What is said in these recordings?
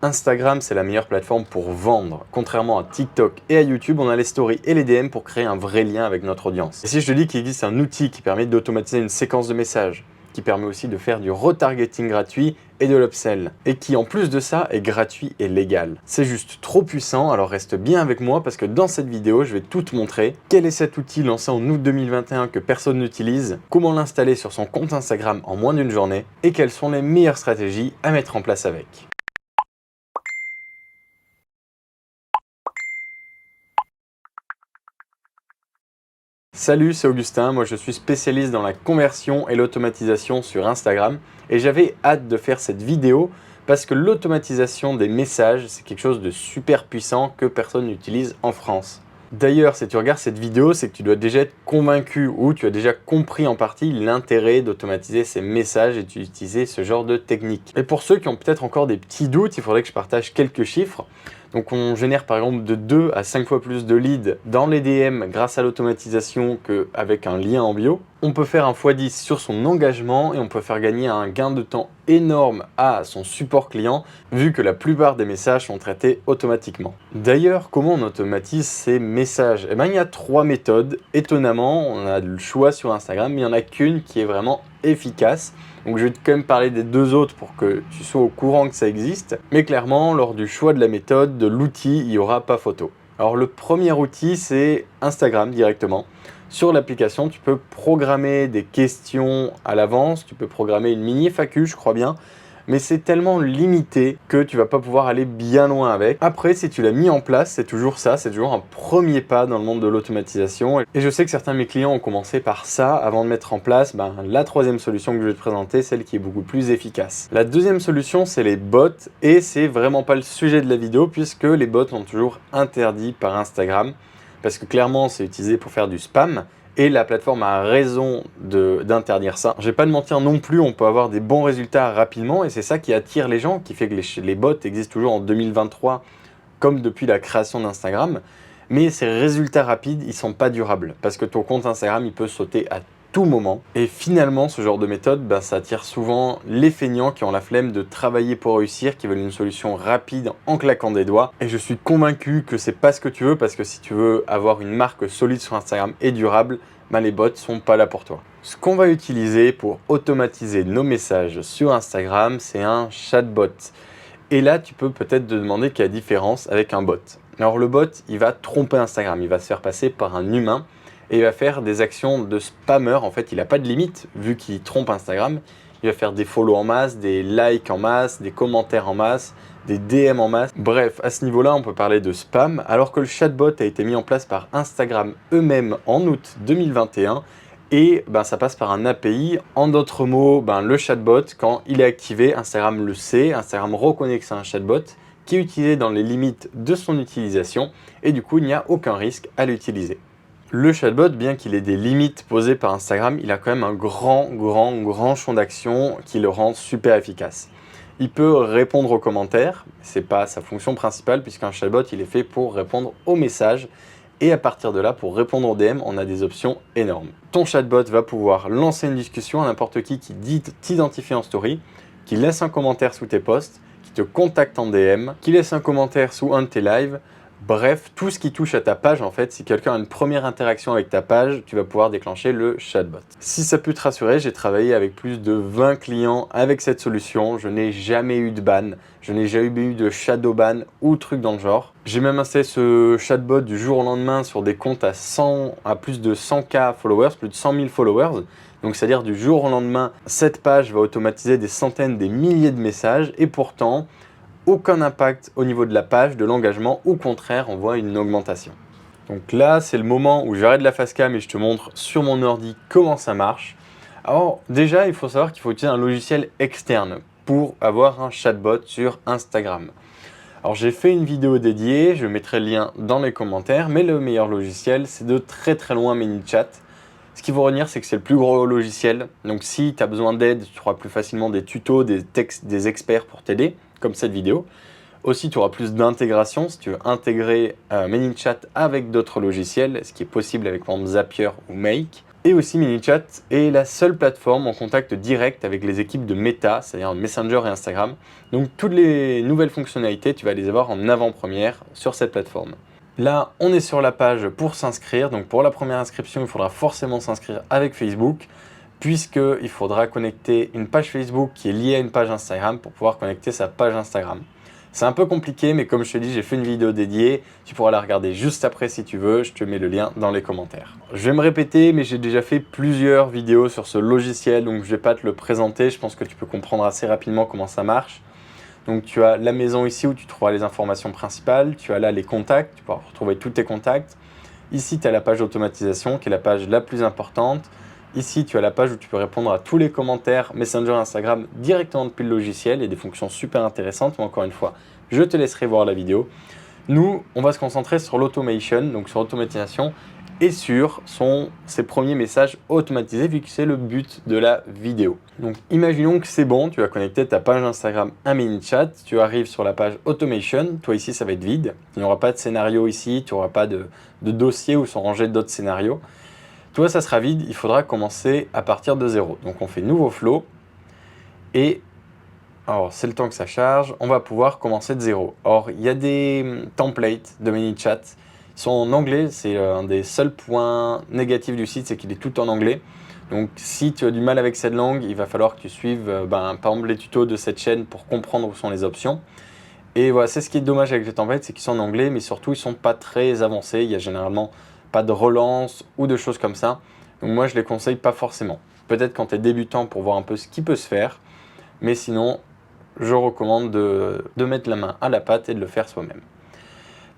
Instagram, c'est la meilleure plateforme pour vendre. Contrairement à TikTok et à YouTube, on a les stories et les DM pour créer un vrai lien avec notre audience. Et si je te dis qu'il existe un outil qui permet d'automatiser une séquence de messages, qui permet aussi de faire du retargeting gratuit et de l'upsell, et qui en plus de ça est gratuit et légal. C'est juste trop puissant, alors reste bien avec moi parce que dans cette vidéo, je vais tout te montrer quel est cet outil lancé en août 2021 que personne n'utilise, comment l'installer sur son compte Instagram en moins d'une journée, et quelles sont les meilleures stratégies à mettre en place avec. Salut, c'est Augustin, moi je suis spécialiste dans la conversion et l'automatisation sur Instagram et j'avais hâte de faire cette vidéo parce que l'automatisation des messages, c'est quelque chose de super puissant que personne n'utilise en France. D'ailleurs, si tu regardes cette vidéo, c'est que tu dois déjà être convaincu ou tu as déjà compris en partie l'intérêt d'automatiser ces messages et d'utiliser ce genre de technique. Et pour ceux qui ont peut-être encore des petits doutes, il faudrait que je partage quelques chiffres. Donc on génère par exemple de 2 à 5 fois plus de leads dans les DM grâce à l'automatisation qu'avec un lien en bio. On peut faire un x10 sur son engagement et on peut faire gagner un gain de temps énorme à son support client vu que la plupart des messages sont traités automatiquement. D'ailleurs, comment on automatise ces messages? Eh bien, il y a 3 méthodes. Étonnamment, on a le choix sur Instagram, mais il n'y en a qu'une qui est vraiment efficace. Donc je vais quand même parler des 2 autres pour que tu sois au courant que ça existe. Mais clairement, lors du choix de la méthode, de l'outil, il n'y aura pas photo. Alors le premier outil, c'est Instagram directement. Sur l'application, tu peux programmer des questions à l'avance, tu peux programmer une mini FAQ, je crois bien, mais c'est tellement limité que tu vas pas pouvoir aller bien loin avec. Après, si tu l'as mis en place, c'est toujours ça, c'est toujours un premier pas dans le monde de l'automatisation. Et je sais que certains de mes clients ont commencé par ça avant de mettre en place la troisième solution que je vais te présenter, celle qui est beaucoup plus efficace. La deuxième solution, c'est les bots, et c'est vraiment pas le sujet de la vidéo puisque les bots sont toujours interdits par Instagram, parce que clairement, c'est utilisé pour faire du spam. Et la plateforme a raison d'interdire ça. Je vais pas te mentir non plus, on peut avoir des bons résultats rapidement et c'est ça qui attire les gens, qui fait que les bots existent toujours en 2023 comme depuis la création d'Instagram. Mais ces résultats rapides, ils sont pas durables parce que ton compte Instagram, il peut sauter à tout moment. Et finalement, ce genre de méthode, ça attire souvent les feignants qui ont la flemme de travailler pour réussir, qui veulent une solution rapide en claquant des doigts. Et je suis convaincu que c'est pas ce que tu veux, parce que si tu veux avoir une marque solide sur Instagram et durable, les bots sont pas là pour toi. Ce qu'on va utiliser pour automatiser nos messages sur Instagram, c'est un chatbot. Et là, tu peux peut-être te demander quelle est la différence avec un bot. Alors le bot, il va tromper Instagram, il va se faire passer par un humain et il va faire des actions de spammer. En fait, il n'a pas de limite vu qu'il trompe Instagram. Il va faire des follow en masse, des likes en masse, des commentaires en masse, des DM en masse. Bref, à ce niveau-là, on peut parler de spam, alors que le chatbot a été mis en place par Instagram eux-mêmes en août 2021 et ça passe par un API. En d'autres mots, le chatbot, quand il est activé, Instagram le sait, Instagram reconnaît que c'est un chatbot qui est utilisé dans les limites de son utilisation et du coup, il n'y a aucun risque à l'utiliser. Le chatbot, bien qu'il ait des limites posées par Instagram, il a quand même un grand champ d'action qui le rend super efficace. Il peut répondre aux commentaires, c'est pas sa fonction principale puisqu'un chatbot, il est fait pour répondre aux messages. Et à partir de là, pour répondre aux DM, on a des options énormes. Ton chatbot va pouvoir lancer une discussion à n'importe qui t'identifie en story, qui laisse un commentaire sous tes posts, qui te contacte en DM, qui laisse un commentaire sous un de tes lives. Bref, tout ce qui touche à ta page, en fait, si quelqu'un a une première interaction avec ta page, tu vas pouvoir déclencher le chatbot. Si ça peut te rassurer, j'ai travaillé avec plus de 20 clients avec cette solution. Je n'ai jamais eu de ban, je n'ai jamais eu de shadow ban ou truc dans le genre. J'ai même installé ce chatbot du jour au lendemain sur des comptes à plus de 100K followers, plus de 100 000 followers. Donc c'est-à-dire du jour au lendemain, cette page va automatiser des centaines, des milliers de messages et pourtant, aucun impact au niveau de la page, de l'engagement, au contraire, on voit une augmentation. Donc là, c'est le moment où j'arrête la facecam et je te montre sur mon ordi comment ça marche. Alors déjà, il faut savoir qu'il faut utiliser un logiciel externe pour avoir un chatbot sur Instagram. Alors j'ai fait une vidéo dédiée, je mettrai le lien dans les commentaires, mais le meilleur logiciel, c'est de très loin ManyChat. Ce qu'il faut retenir, c'est que c'est le plus gros logiciel. Donc si tu as besoin d'aide, tu auras plus facilement des tutos, des textes, des experts pour t'aider, comme cette vidéo. Aussi, tu auras plus d'intégration si tu veux intégrer ManyChat avec d'autres logiciels, ce qui est possible avec par exemple Zapier ou Make. Et aussi ManyChat est la seule plateforme en contact direct avec les équipes de Meta, c'est-à-dire Messenger et Instagram. Donc toutes les nouvelles fonctionnalités, tu vas les avoir en avant-première sur cette plateforme. Là, on est sur la page pour s'inscrire. Donc pour la première inscription, il faudra forcément s'inscrire avec Facebook, puisqu'il faudra connecter une page Facebook qui est liée à une page Instagram pour pouvoir connecter sa page Instagram. C'est un peu compliqué, mais comme je te dis, j'ai fait une vidéo dédiée. Tu pourras la regarder juste après si tu veux. Je te mets le lien dans les commentaires. Je vais me répéter, mais j'ai déjà fait plusieurs vidéos sur ce logiciel, donc je ne vais pas te le présenter. Je pense que tu peux comprendre assez rapidement comment ça marche. Donc tu as la maison ici où tu trouveras les informations principales. Tu as là les contacts, tu pourras retrouver tous tes contacts. Ici, tu as la page d'automatisation qui est la page la plus importante. Ici, tu as la page où tu peux répondre à tous les commentaires Messenger, Instagram directement depuis le logiciel. Il y a des fonctions super intéressantes, mais encore une fois, je te laisserai voir la vidéo. Nous, on va se concentrer sur l'automation, donc sur l'automatisation et sur ses premiers messages automatisés vu que c'est le but de la vidéo. Donc, imaginons que c'est bon, tu as connecté ta page Instagram à ManyChat, tu arrives sur la page automation, toi ici ça va être vide, il n'y aura pas de scénario ici, tu n'auras pas de dossier où sont rangés d'autres scénarios. Toi, ça sera vide, il faudra commencer à partir de 0. Donc, on fait nouveau flow et alors, c'est le temps que ça charge, on va pouvoir commencer de 0. Or, il y a des templates de ManyChat, ils sont en anglais, c'est un des seuls points négatifs du site, c'est qu'il est tout en anglais. Donc, si tu as du mal avec cette langue, il va falloir que tu suives par exemple les tutos de cette chaîne pour comprendre où sont les options. Et voilà, c'est ce qui est dommage avec les templates, c'est qu'ils sont en anglais, mais surtout, ils ne sont pas très avancés. Il y a généralement pas de relance ou de choses comme ça. Donc moi, je les conseille pas forcément. Peut-être quand tu es débutant pour voir un peu ce qui peut se faire. Mais sinon, je recommande de mettre la main à la pâte et de le faire soi-même.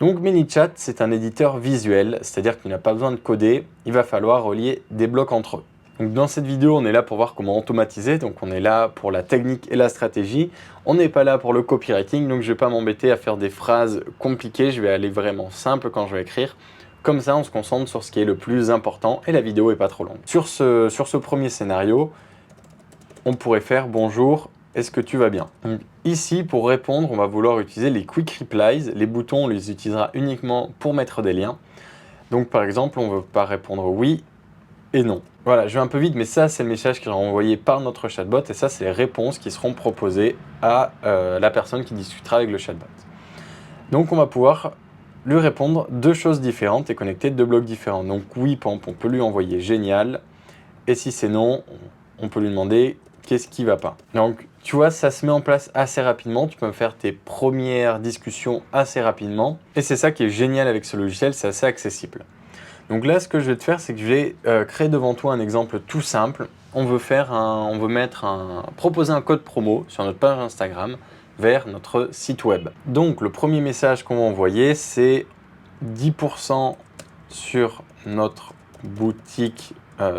Donc ManyChat, c'est un éditeur visuel, c'est-à-dire qu'il n'a pas besoin de coder. Il va falloir relier des blocs entre eux. Donc dans cette vidéo, on est là pour voir comment automatiser. Donc on est là pour la technique et la stratégie. On n'est pas là pour le copywriting, donc je ne vais pas m'embêter à faire des phrases compliquées. Je vais aller vraiment simple quand je vais écrire. Comme ça, on se concentre sur ce qui est le plus important et la vidéo n'est pas trop longue. Sur ce premier scénario, on pourrait faire « Bonjour, est-ce que tu vas bien ?» Donc, ici, pour répondre, on va vouloir utiliser les Quick Replies. Les boutons, on les utilisera uniquement pour mettre des liens. Donc par exemple, on ne veut pas répondre « oui » et « non ». Voilà, je vais un peu vite, mais ça, c'est le message qui sera envoyé par notre chatbot et ça, c'est les réponses qui seront proposées à la personne qui discutera avec le chatbot. Donc on va pouvoir lui répondre deux choses différentes et connecter deux blocs différents. Donc oui, on peut lui envoyer génial. Et si c'est non, on peut lui demander qu'est-ce qui ne va pas. Donc tu vois, ça se met en place assez rapidement. Tu peux faire tes premières discussions assez rapidement. Et c'est ça qui est génial avec ce logiciel, c'est assez accessible. Donc là, ce que je vais te faire, c'est que je vais créer devant toi un exemple tout simple. On veut proposer un code promo sur notre page Instagram vers notre site web. Donc le premier message qu'on va envoyer, c'est 10% sur notre boutique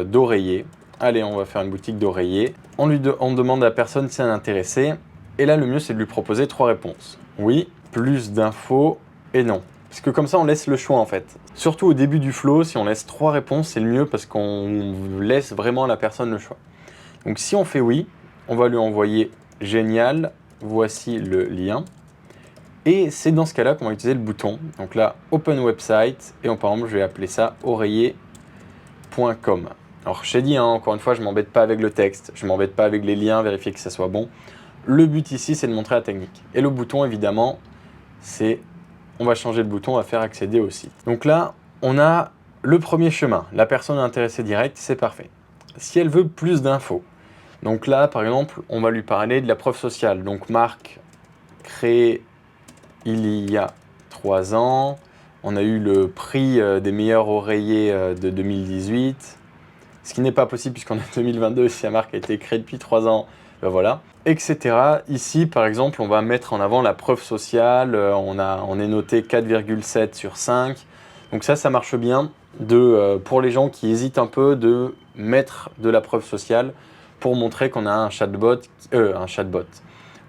d'oreillers. Allez, on va faire une boutique d'oreillers. On demande à la personne si elle est intéressée. Et là, le mieux, c'est de lui proposer 3 réponses. Oui, plus d'infos et non. Parce que comme ça, on laisse le choix en fait. Surtout au début du flow, si on laisse 3 réponses, c'est le mieux parce qu'on laisse vraiment à la personne le choix. Donc si on fait oui, on va lui envoyer génial, voici le lien. Et c'est dans ce cas-là qu'on va utiliser le bouton. Donc là, Open Website, et par exemple, je vais appeler ça oreiller.com. Alors, je t'ai dit, encore une fois, je ne m'embête pas avec le texte, je ne m'embête pas avec les liens, vérifier que ça soit bon. Le but ici, c'est de montrer la technique. Et le bouton, évidemment, on va changer le bouton, on va faire accéder au site. Donc là, on a le premier chemin. La personne est intéressée direct, c'est parfait. Si elle veut plus d'infos, donc là, par exemple, on va lui parler de la preuve sociale. Donc, marque créée il y a 3 ans. On a eu le prix des meilleurs oreillers de 2018. Ce qui n'est pas possible puisqu'on est 2022, si la marque a été créée depuis 3 ans, ben voilà, etc. Ici, par exemple, on va mettre en avant la preuve sociale. On est noté 4,7 sur 5. Donc ça marche bien pour les gens qui hésitent un peu de mettre de la preuve sociale pour montrer qu'on a un chatbot,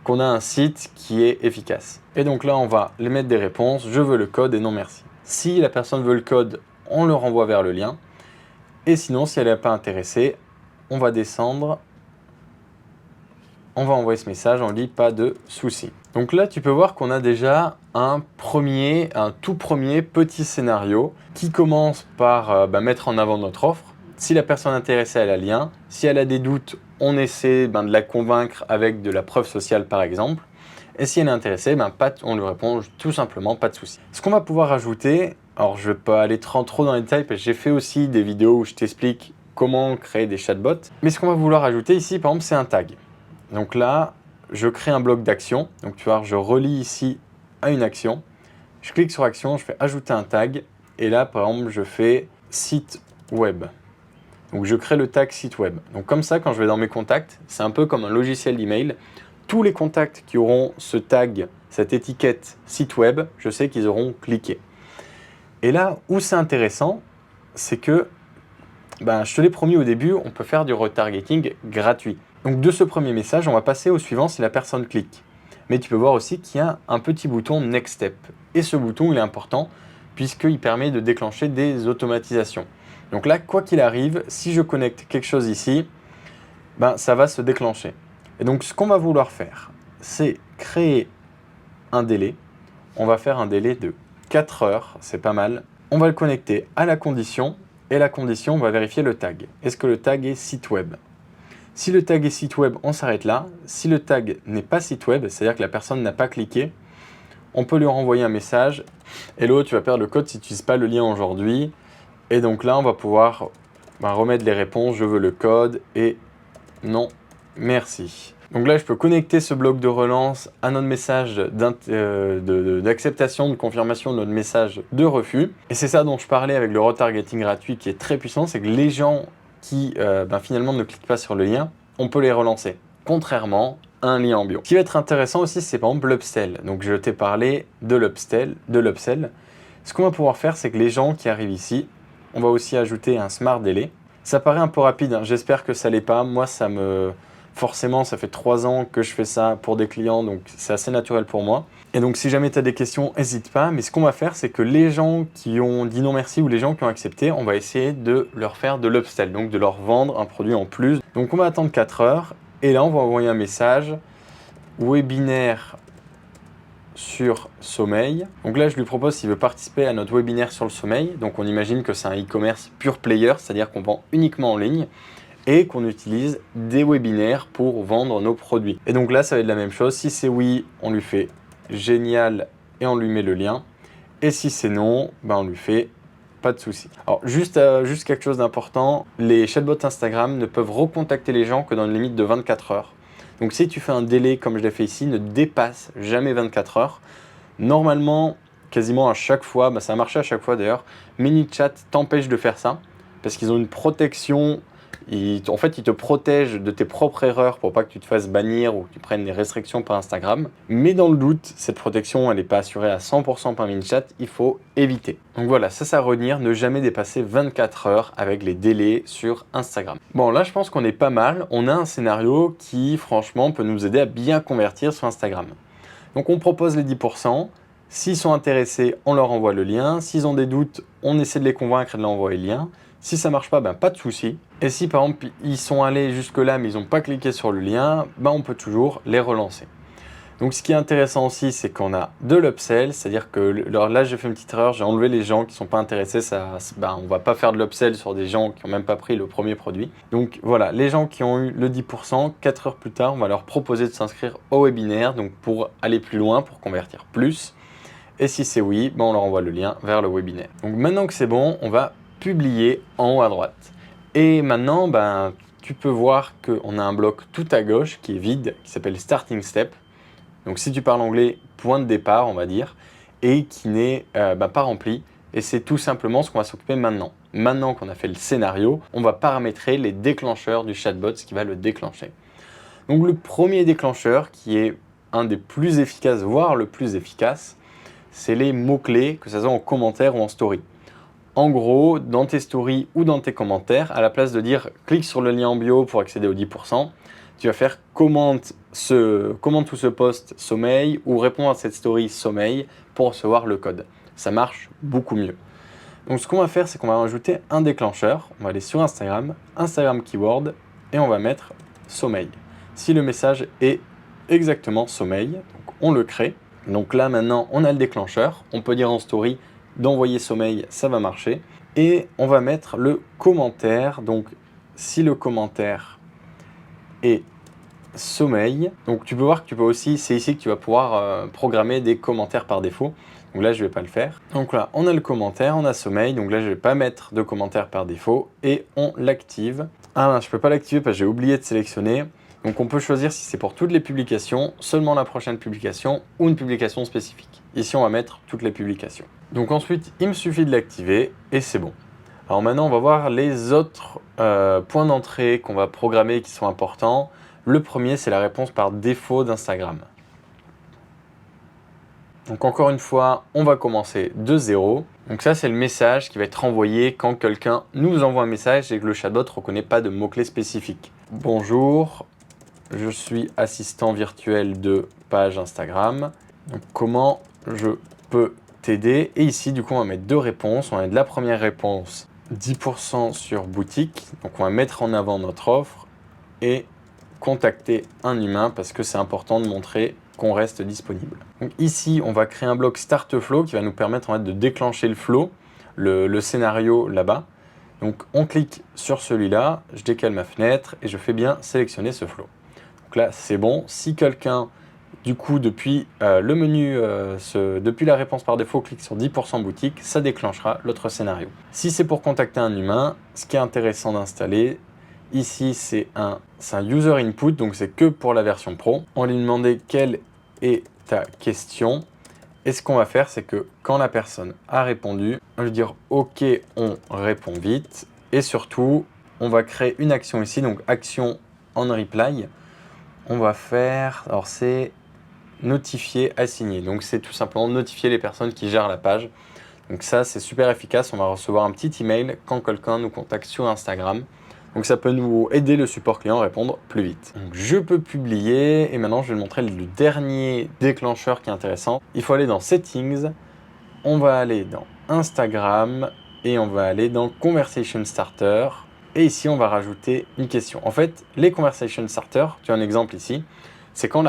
qu'on a un site qui est efficace. Et donc là, on va les mettre des réponses. Je veux le code et non merci. Si la personne veut le code, on le renvoie vers le lien. Et sinon, si elle n'est pas intéressée, on va descendre. On va envoyer ce message, on dit pas de souci. Donc là, tu peux voir qu'on a déjà un tout premier petit scénario qui commence par mettre en avant notre offre. Si la personne intéressée elle a le lien, si elle a des doutes, on essaie de la convaincre avec de la preuve sociale par exemple. Et si elle est intéressée, on lui répond tout simplement pas de souci. Ce qu'on va pouvoir ajouter, alors je ne vais pas aller trop dans les détails parce que j'ai fait aussi des vidéos où je t'explique comment créer des chatbots. Mais ce qu'on va vouloir ajouter ici, par exemple, c'est un tag. Donc là, je crée un bloc d'action. Donc tu vois, je relie ici à une action. Je clique sur action, je fais ajouter un tag. Et là, par exemple, je fais site web. Donc je crée le tag site web. Donc comme ça, quand je vais dans mes contacts, c'est un peu comme un logiciel d'email. Tous les contacts qui auront ce tag, cette étiquette site web, je sais qu'ils auront cliqué. Et là où c'est intéressant, c'est que, je te l'ai promis au début, on peut faire du retargeting gratuit. Donc de ce premier message, on va passer au suivant si la personne clique. Mais tu peux voir aussi qu'il y a un petit bouton Next Step. Et ce bouton, il est important puisqu'il permet de déclencher des automatisations. Donc là, quoi qu'il arrive, si je connecte quelque chose ici, ça va se déclencher. Et donc, ce qu'on va vouloir faire, c'est créer un délai. On va faire un délai de 4 heures, c'est pas mal. On va le connecter à la condition, et la condition, on va vérifier le tag. Est-ce que le tag est site web? Si le tag est site web, on s'arrête là. Si le tag n'est pas site web, c'est-à-dire que la personne n'a pas cliqué, on peut lui renvoyer un message. Hello, tu vas perdre le code si tu n'utilises pas le lien aujourd'hui. Et donc là, on va pouvoir remettre les réponses. Je veux le code et non, merci. Donc là, je peux connecter ce bloc de relance à notre message d'acceptation, de confirmation de notre message de refus. Et c'est ça dont je parlais avec le retargeting gratuit qui est très puissant, c'est que les gens qui finalement ne cliquent pas sur le lien, on peut les relancer. Contrairement à un lien en bio. Ce qui va être intéressant aussi, c'est par exemple l'upsell. Donc je t'ai parlé de l'upsell. Ce qu'on va pouvoir faire, c'est que les gens qui arrivent ici, on va aussi ajouter un smart delay. Ça paraît un peu rapide, hein. J'espère que ça l'est pas. Moi, forcément, ça fait 3 ans que je fais ça pour des clients, donc c'est assez naturel pour moi. Et donc, si jamais tu as des questions, n'hésite pas. Mais ce qu'on va faire, c'est que les gens qui ont dit non merci ou les gens qui ont accepté, on va essayer de leur faire de l'upsell, donc de leur vendre un produit en plus. Donc, on va attendre 4 heures. Et là, on va envoyer un message webinaire sur sommeil. Donc là, je lui propose s'il veut participer à notre webinaire sur le sommeil. Donc on imagine que c'est un e-commerce pure player, c'est-à-dire qu'on vend uniquement en ligne et qu'on utilise des webinaires pour vendre nos produits. Et donc là, ça va être la même chose. Si c'est oui, on lui fait génial et on lui met le lien. Et si c'est non, on lui fait pas de souci. Alors juste quelque chose d'important, les chatbots Instagram ne peuvent recontacter les gens que dans une limite de 24 heures. Donc si tu fais un délai comme je l'ai fait ici, ne dépasse jamais 24 heures. Normalement, quasiment à chaque fois, ça a marché à chaque fois d'ailleurs, ManyChat t'empêche de faire ça parce qu'ils ont une protection. En fait, ils te protègent de tes propres erreurs pour pas que tu te fasses bannir ou que tu prennes des restrictions par Instagram. Mais dans le doute, cette protection, elle n'est pas assurée à 100% par ManyChat, il faut éviter. Donc voilà, ça à retenir, ne jamais dépasser 24 heures avec les délais sur Instagram. Bon, là, je pense qu'on est pas mal. On a un scénario qui, franchement, peut nous aider à bien convertir sur Instagram. Donc, on propose les 10%. S'ils sont intéressés, on leur envoie le lien. S'ils ont des doutes, on essaie de les convaincre et de leur envoyer le lien. Si ça ne marche pas, pas de souci. Et si par exemple ils sont allés jusque-là mais ils n'ont pas cliqué sur le lien, on peut toujours les relancer. Donc ce qui est intéressant aussi, c'est qu'on a de l'upsell, c'est-à-dire que là j'ai fait une petite erreur, j'ai enlevé les gens qui ne sont pas intéressés, on ne va pas faire de l'upsell sur des gens qui n'ont même pas pris le premier produit. Donc voilà, les gens qui ont eu le 10%, 4 heures plus tard, on va leur proposer de s'inscrire au webinaire, donc pour aller plus loin, pour convertir plus. Et si c'est oui, on leur envoie le lien vers le webinaire. Donc maintenant que c'est bon, on va publier en haut à droite. Et maintenant, tu peux voir qu'on a un bloc tout à gauche qui est vide, qui s'appelle Starting Step. Donc si tu parles anglais, point de départ, on va dire, et qui n'est pas rempli. Et c'est tout simplement ce qu'on va s'occuper maintenant. Maintenant qu'on a fait le scénario, on va paramétrer les déclencheurs du chatbot, ce qui va le déclencher. Donc le premier déclencheur, qui est un des plus efficaces, voire le plus efficace, c'est les mots-clés, que ce soit en commentaire ou en story. En gros, dans tes stories ou dans tes commentaires, à la place de dire « clique sur le lien en bio pour accéder aux 10%, tu vas faire « commente tout ce post sommeil » ou « réponds à cette story sommeil » pour recevoir le code. Ça marche beaucoup mieux. Donc ce qu'on va faire, c'est qu'on va rajouter un déclencheur. On va aller sur Instagram, Instagram Keyword, et on va mettre « sommeil ». Si le message est exactement « sommeil », donc on le crée. Donc là, maintenant, on a le déclencheur. On peut dire en story d'envoyer sommeil, ça va marcher. Et on va mettre le commentaire. Donc, si le commentaire est sommeil, donc tu peux voir que tu peux aussi, c'est ici que tu vas pouvoir programmer des commentaires par défaut. Donc là, je ne vais pas le faire. Donc là, on a le commentaire, on a sommeil. Donc là, je ne vais pas mettre de commentaire par défaut et on l'active. Ah mince, je ne peux pas l'activer parce que j'ai oublié de sélectionner. Donc on peut choisir si c'est pour toutes les publications, seulement la prochaine publication ou une publication spécifique. Ici, on va mettre toutes les publications. Donc ensuite, il me suffit de l'activer et c'est bon. Alors maintenant, on va voir les autres points d'entrée qu'on va programmer qui sont importants. Le premier, c'est la réponse par défaut d'Instagram. Donc encore une fois, on va commencer de 0. Donc ça, c'est le message qui va être envoyé quand quelqu'un nous envoie un message et que le chatbot ne reconnaît pas de mots-clés spécifiques. Bonjour, je suis assistant virtuel de page Instagram. Donc comment je peux t'aider? Et ici, du coup, on va mettre deux réponses. On va mettre la première réponse, 10% sur boutique. Donc on va mettre en avant notre offre et contacter un humain parce que c'est important de montrer qu'on reste disponible. Donc ici, on va créer un bloc Start Flow qui va nous permettre en fait de déclencher le flow, le scénario là-bas. Donc on clique sur celui-là, je décale ma fenêtre et je fais bien sélectionner ce flow. Donc là, c'est bon. Si quelqu'un, du coup, depuis le menu, depuis la réponse par défaut, clique sur 10% boutique, ça déclenchera l'autre scénario. Si c'est pour contacter un humain, ce qui est intéressant d'installer, ici, c'est un user input, donc c'est que pour la version pro. On lui demandait quelle est ta question. Et ce qu'on va faire, c'est que quand la personne a répondu, on va lui dire OK, on répond vite. Et surtout, on va créer une action ici, donc action on reply. On va faire, alors c'est notifier, assigner. Donc c'est tout simplement notifier les personnes qui gèrent la page. Donc ça, c'est super efficace. On va recevoir un petit email quand quelqu'un nous contacte sur Instagram. Donc ça peut nous aider le support client à répondre plus vite. Donc je peux publier et maintenant je vais vous montrer le dernier déclencheur qui est intéressant. Il faut aller dans Settings, on va aller dans Instagram et on va aller dans Conversation Starter. Et ici on va rajouter une question. En fait, les Conversation Starter, tu as un exemple ici, c'est quand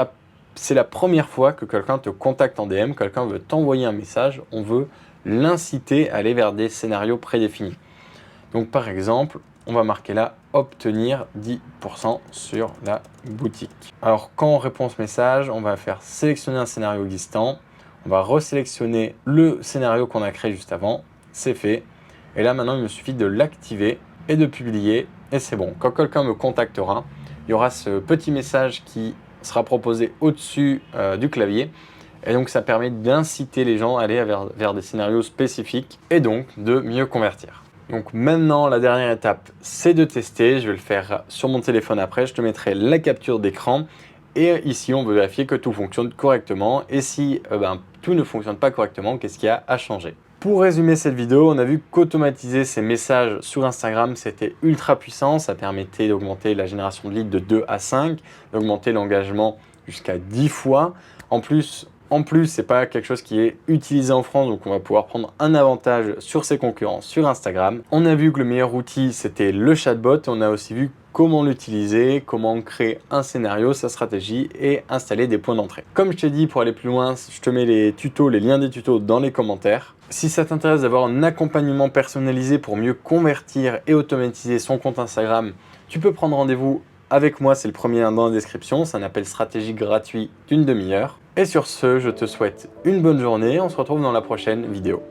c'est la première fois que quelqu'un te contacte en DM, quelqu'un veut t'envoyer un message, on veut l'inciter à aller vers des scénarios prédéfinis. Donc par exemple, on va marquer là « Obtenir 10% sur la boutique ». Alors quand on répond à ce message, on va faire sélectionner un scénario existant. On va resélectionner le scénario qu'on a créé juste avant. C'est fait. Et là maintenant, il me suffit de l'activer et de publier. Et c'est bon. Quand quelqu'un me contactera, il y aura ce petit message qui sera proposé au-dessus du clavier. Et donc ça permet d'inciter les gens à aller vers des scénarios spécifiques et donc de mieux convertir. Donc maintenant, la dernière étape, c'est de tester. Je vais le faire sur mon téléphone après. Je te mettrai la capture d'écran. Et ici, on veut vérifier que tout fonctionne correctement. Et si tout ne fonctionne pas correctement, qu'est-ce qu'il y a à changer? Pour résumer cette vidéo, on a vu qu'automatiser ces messages sur Instagram, c'était ultra puissant. Ça permettait d'augmenter la génération de leads de 2 à 5, d'augmenter l'engagement jusqu'à 10 fois. En plus, ce n'est pas quelque chose qui est utilisé en France, donc on va pouvoir prendre un avantage sur ses concurrents sur Instagram. On a vu que le meilleur outil, c'était le chatbot. On a aussi vu comment l'utiliser, comment créer un scénario, sa stratégie et installer des points d'entrée. Comme je t'ai dit, pour aller plus loin, je te mets les tutos, les liens des tutos dans les commentaires. Si ça t'intéresse d'avoir un accompagnement personnalisé pour mieux convertir et automatiser son compte Instagram, tu peux prendre rendez-vous avec moi, c'est le premier lien dans la description. C'est un appel stratégique gratuit d'une demi-heure. Et sur ce, je te souhaite une bonne journée. On se retrouve dans la prochaine vidéo.